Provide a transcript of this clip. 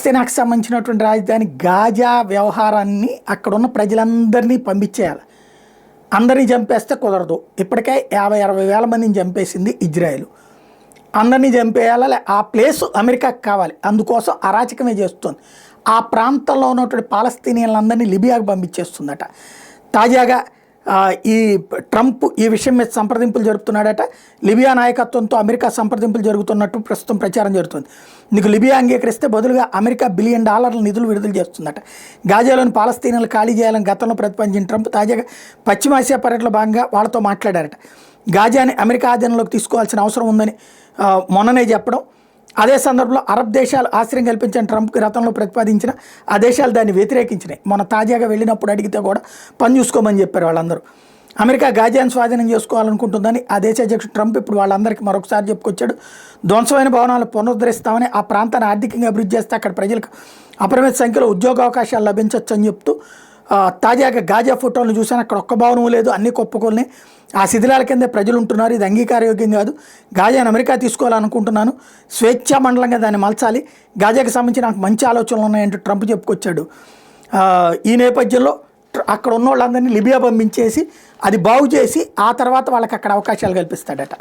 పాలస్తీనాకు సంబంధించినటువంటి రాజధాని గాజా వ్యవహారాన్ని అక్కడున్న ప్రజలందరినీ పంపించేయాలి. అందరినీ చంపేస్తే కుదరదు. ఇప్పటికే 50-60 వేల మందిని చంపేసింది ఇజ్రాయెల్. అందరినీ చంపేయాలి. ఆ ప్లేసు అమెరికాకు కావాలి. అందుకోసం అరాచకమే చేస్తుంది. ఆ ప్రాంతంలో ఉన్నటువంటి పాలస్తీనియన్లందరినీ లిబియాకు పంపించేస్తుందట. తాజాగా ఈ ట్రంప్ ఈ విషయం మీద సంప్రదింపులు జరుపుతున్నాడట. లిబియా నాయకత్వంతో అమెరికా సంప్రదింపులు జరుగుతున్నట్టు ప్రస్తుతం ప్రచారం జరుగుతుంది. నీకు లిబియా అంగీకరిస్తే బదులుగా అమెరికా $1 బిలియన్ నిధులు విడుదల చేస్తుందట. గాజాలోని పాలస్తీనాలు ఖాళీ చేయాలని గతంలో ప్రతిపాదించిన ట్రంప్ తాజాగా పశ్చిమాసియా పర్యటనలో భాగంగా వాళ్ళతో మాట్లాడారట. గాజాని అమెరికా ఆధీనంలోకి తీసుకోవాల్సిన అవసరం ఉందని మొన్ననే చెప్పడం, అదే సందర్భంలో అరబ్ దేశాలు ఆశ్రయం కల్పించిన ట్రంప్కి గతంలో ప్రతిపాదించిన ఆ దేశాలు దాన్ని వ్యతిరేకించినాయి. మన తాజాగా వెళ్ళినప్పుడు అడిగితే కూడా పని చూసుకోమని చెప్పారు వాళ్ళందరూ. అమెరికా గాజాను స్వాధీనం చేసుకోవాలనుకుంటుందని ఆ దేశ అధ్యక్షుడు ట్రంప్ ఇప్పుడు వాళ్ళందరికీ మరొకసారి చెప్పుకొచ్చాడు. ధ్వంసమైన భవనాలు పునరుద్ధరిస్తామని, ఆ ప్రాంతాన్ని ఆర్థికంగా అభివృద్ధి చేస్తే అక్కడ ప్రజలకు అపరిమిత సంఖ్యలో ఉద్యోగావకాశాలు లభించవచ్చు అని చెప్తూ తాజాగా గాజా ఫోటోలను చూసాను. అక్కడ ఒక్క భవనం లేదు, అన్ని కుప్పకొల్ని ఆ శిథిలాల కిందే ప్రజలు ఉంటున్నారు. ఇది అంగీకారయోగ్యం కాదు. గాజాను అమెరికా తీసుకోవాలనుకుంటున్నాను, స్వేచ్ఛా మండలంగా దాన్ని మలచాలి. గాజాకి సంబంధించి నాకు మంచి ఆలోచనలు ఉన్నాయంటూ ట్రంప్ చెప్పుకొచ్చాడు. ఈ నేపథ్యంలో అక్కడ ఉన్న వాళ్ళందరినీ లిబియా పంపించేసి అది బాగు చేసి ఆ తర్వాత వాళ్ళకి అక్కడ అవకాశాలు కల్పిస్తాడట.